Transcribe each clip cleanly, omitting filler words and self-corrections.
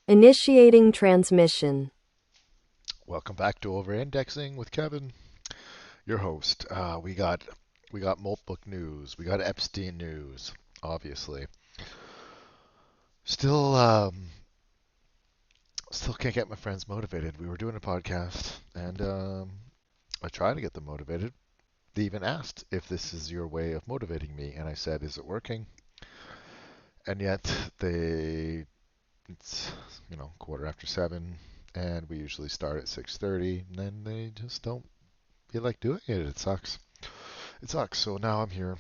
Initiating transmission. Welcome back to Over Indexing with Kevin, your host. We got Moltbook news. We got Epstein news. Obviously, still still can't get my friends motivated. We were doing a podcast, and I tried to get them motivated. They even asked if this is your way of motivating me, and I said, "Is it working?" And yet it's 7:15, and we usually start at 6:30, and then they just don't feel like doing it. It sucks. It sucks. So now I'm here.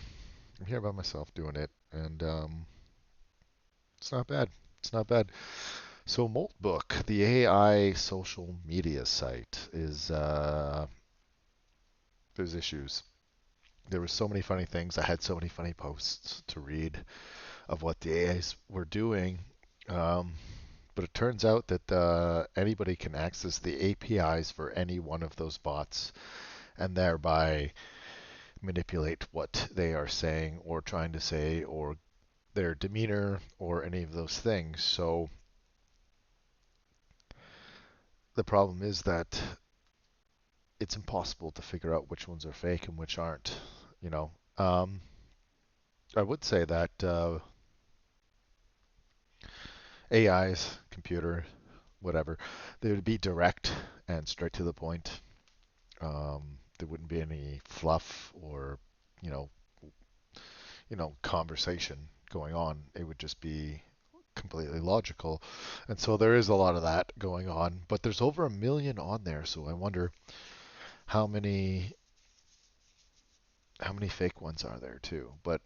I'm here by myself doing it, and it's not bad. It's not bad. So Moltbook, the AI social media site, is there's issues. There were so many funny things. I had so many funny posts to read of what the AIs were doing. Um, but it turns out that anybody can access the APIs for any one of those bots and thereby manipulate what they are saying or trying to say or their demeanor or any of those things. So the problem is that it's impossible to figure out which ones are fake and which aren't. You know, I would say that AIs, computer, whatever, they would be direct and straight to the point. There wouldn't be any fluff or you know, conversation going on. It would just be completely logical. And so there is a lot of that going on, but there's over 1 million on there, so I wonder how many fake ones are there too. But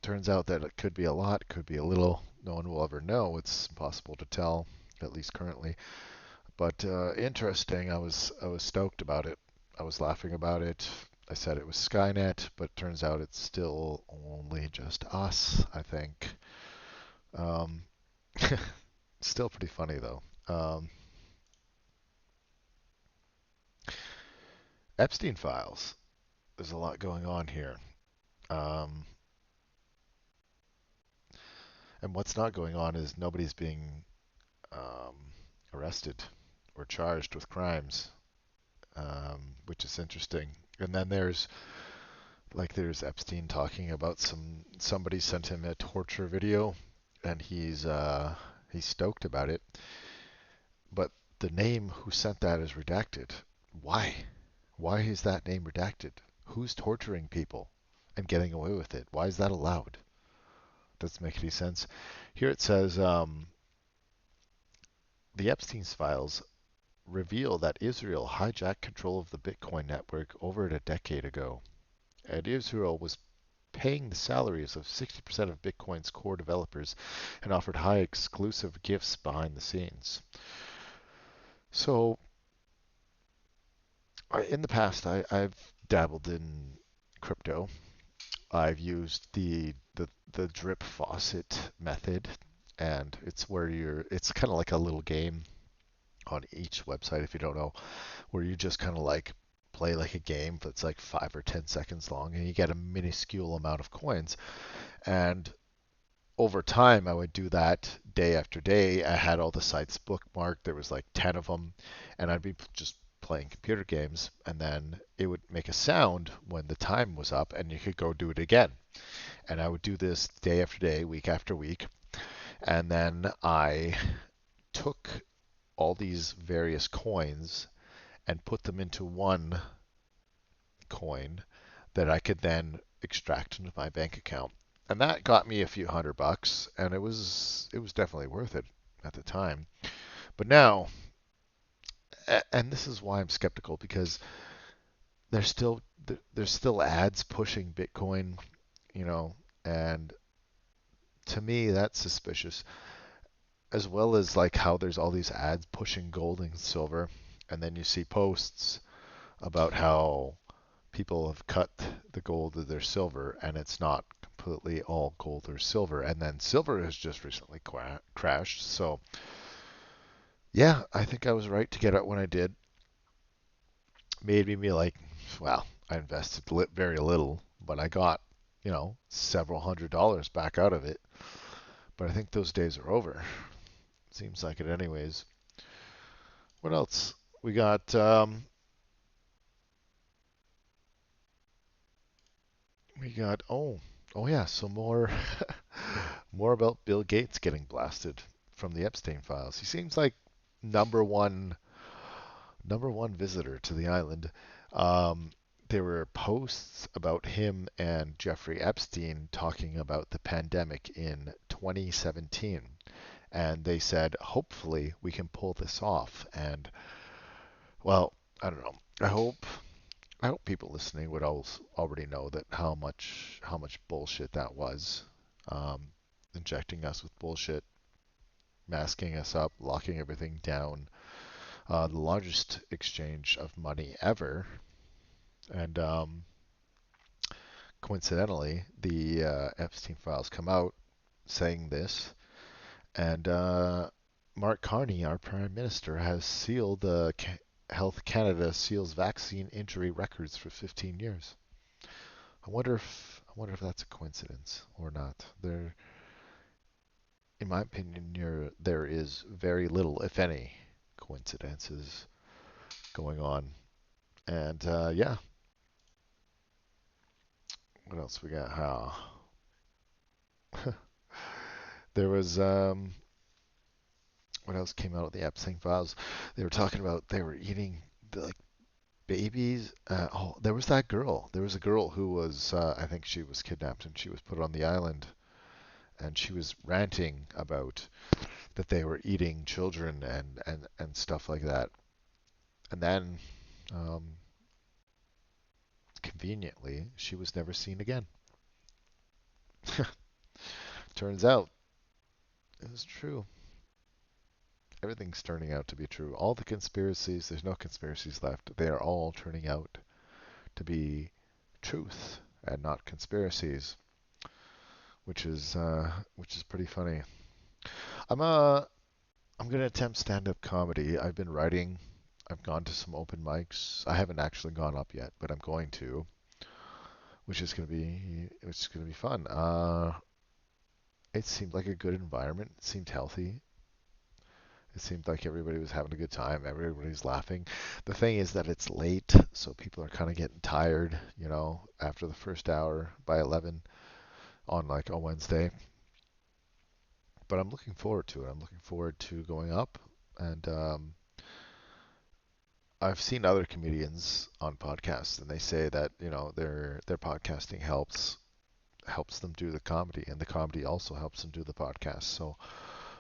turns out that it could be a lot, could be a little. No one will ever know. It's impossible to tell, at least currently. But interesting. I was stoked about it. I was laughing about it. I said it was Skynet, but turns out it's still only just us, I think. Um, Still pretty funny though. Epstein files. There's a lot going on here. Um, and what's not going on is nobody's being um, arrested or charged with crimes, which is interesting. And then there's Epstein talking about somebody sent him a torture video, and he's stoked about it. But the name who sent that is redacted. Why? Why is that name redacted? Who's torturing people and getting away with it? Why is that allowed? Doesn't make any sense. Here it says the Epstein's files reveal that Israel hijacked control of the Bitcoin network over a decade ago, and Israel was paying the salaries of 60% of Bitcoin's core developers and offered high exclusive gifts behind the scenes. So, in the past, I've dabbled in crypto. I've used the drip faucet method, and it's kind of like a little game on each website if you don't know, where you just kind of like play like a game that's like 5 or 10 seconds long, and you get a minuscule amount of coins. And over time, I would do that day after day. I had all the sites bookmarked. There was like 10 of them, and I'd be just playing computer games, and then it would make a sound when the time was up, and you could go do it again. And I would do this day after day, week after week, and then I took all these various coins and put them into one coin that I could then extract into my bank account. And that got me a few $100, and it was definitely worth it at the time. But now, and this is why I'm skeptical, because there's still there's still ads pushing Bitcoin, you know, and to me that's suspicious. As well as like how there's all these ads pushing gold and silver, and then you see posts about how people have cut the gold of their silver, and it's not completely all gold or silver. And then silver has just recently crashed. So yeah, I think I was right to get out when I did. Made me be like, well, I invested very little, but I got several $100s back out of it. But I think those days are over. Seems like it, anyways. What else? We got oh yeah, so more more about Bill Gates getting blasted from the Epstein files. He seems like number one number one visitor to the island. Um, there were posts about him and Jeffrey Epstein talking about the pandemic in 2017, and they said, hopefully we can pull this off. And well, I don't know. I hope people listening would already know that how much bullshit that was. Um, Injecting us with bullshit, masking us up, locking everything down. The largest exchange of money ever. And coincidentally, the Epstein files come out saying this. And Mark Carney, our Prime Minister, has sealed Health Canada seals vaccine injury records for 15 years. I wonder if that's a coincidence or not. In my opinion, there is very little, if any, coincidences going on. And yeah, what else we got? There was what else came out of the Epstein files? They were talking about they were eating like babies. Oh, there was that girl. There was a girl who was I think she was kidnapped and she was put on the island and she was ranting about that they were eating children and stuff like that. And then um, conveniently, she was never seen again. Turns out it was true. Everything's turning out to be true. All the conspiracies, there's no conspiracies left. They are all turning out to be truth and not conspiracies, which is pretty funny. I'm uh I'm gonna attempt stand-up comedy. I've been writing. I've gone to some open mics. I haven't actually gone up yet, but I'm going to, which is gonna be fun. It seemed like a good environment. It seemed healthy. It seemed like everybody was having a good time. Everybody's laughing. The thing is that it's late, so people are kind of getting tired, after the first hour by 11 on like a Wednesday. But I'm looking forward to it. I'm looking forward to going up, and I've seen other comedians on podcasts, and they say that their podcasting helps them do the comedy, and the comedy also helps them do the podcast. So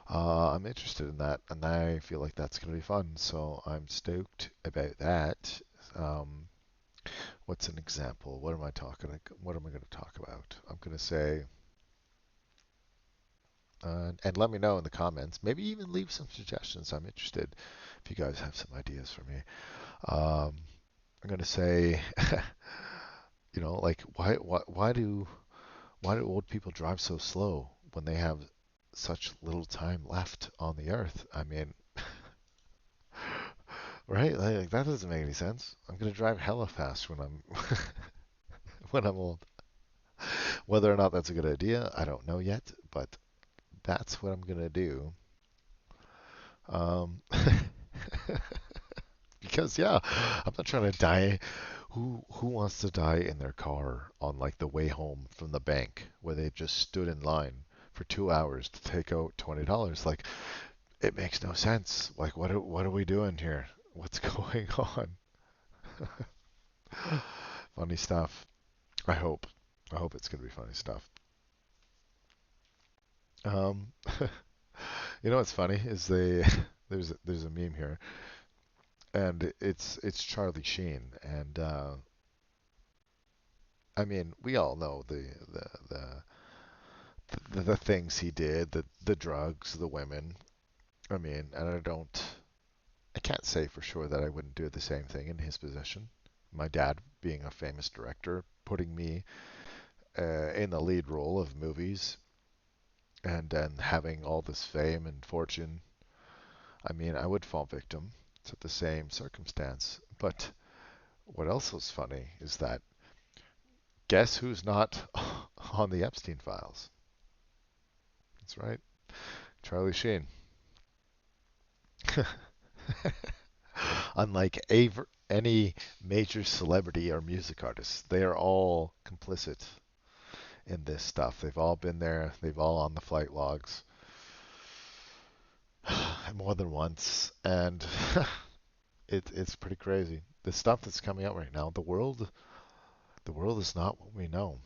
I'm interested in that, and I feel like that's going to be fun. So I'm stoked about that. Um, what's an example? What am I talking? What am I going to talk about? I'm going to say, and let me know in the comments. Maybe even leave some suggestions. I'm interested if you guys have some ideas for me. Um, I'm going to say, like why do old people drive so slow when they have such little time left on the earth? I mean, right? Like that doesn't make any sense. I'm gonna drive hella fast when I'm when I'm old. Whether or not that's a good idea, I don't know yet, but that's what I'm gonna do. Um, because yeah, I'm not trying to die. Who wants to die in their car on like the way home from the bank where they just stood in line for 2 hours to take out $20? Like it makes no sense. Like what are we doing here? What's going on? Funny stuff. I hope. I hope it's gonna be funny stuff. Um, what's funny is they there's a meme here, and it's Charlie Sheen, and I mean we all know the things he did, the drugs, the women. I mean, and I can't say for sure that I wouldn't do the same thing in his position. My dad being a famous director, putting me in the lead role of movies, and then having all this fame and fortune. I mean, I would fall victim to the same circumstance. But what else was funny is that guess who's not on the Epstein files? That's right, Charlie Sheen. Unlike any major celebrity or music artist, they are all complicit in this stuff. They've all been there. They've all on the flight logs more than once, and it's pretty crazy. The stuff that's coming out right now, the world is not what we know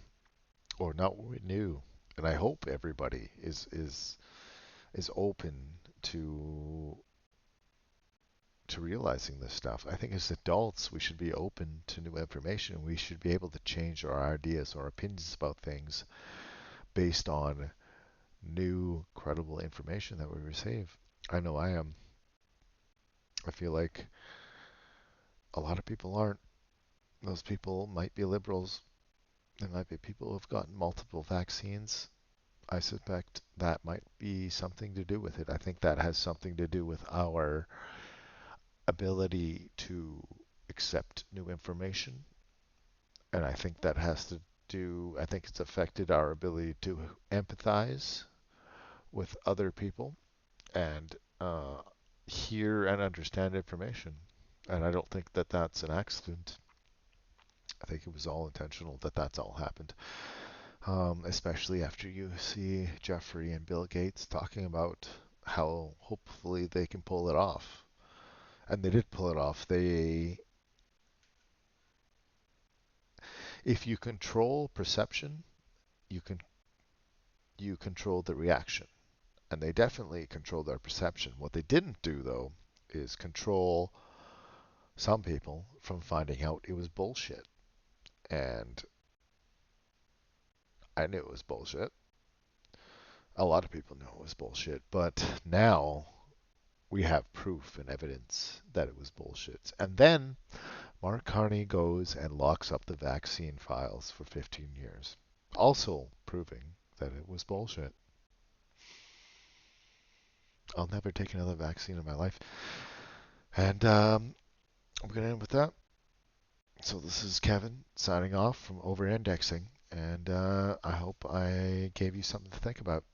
or not what we knew, and I hope everybody is open to to realizing this stuff. I think as adults, we should be open to new information. We should be able to change our ideas or opinions about things based on new, credible information that we receive. I know I am. I feel like a lot of people aren't. Those people might be liberals. There might be people who've gotten multiple vaccines. I suspect that might be something to do with it. I think that has something to do with our ability to accept new information. And I think that has to I think it's affected our ability to empathize with other people and hear and understand information. And I don't think that that's an accident. I think it was all intentional that that's all happened. Especially after you see Jeffrey and Bill Gates talking about how hopefully they can pull it off. And they did pull it off. If you control perception, you can you control the reaction. And they definitely controlled their perception. What they didn't do though is control some people from finding out it was bullshit. And I knew it was bullshit. A lot of people knew it was bullshit, but now we have proof and evidence that it was bullshit. And then Mark Carney goes and locks up the vaccine files for 15 years, also proving that it was bullshit. I'll never take another vaccine in my life. And I'm going to end with that. So this is Kevin signing off from Over Indexing, and I hope I gave you something to think about.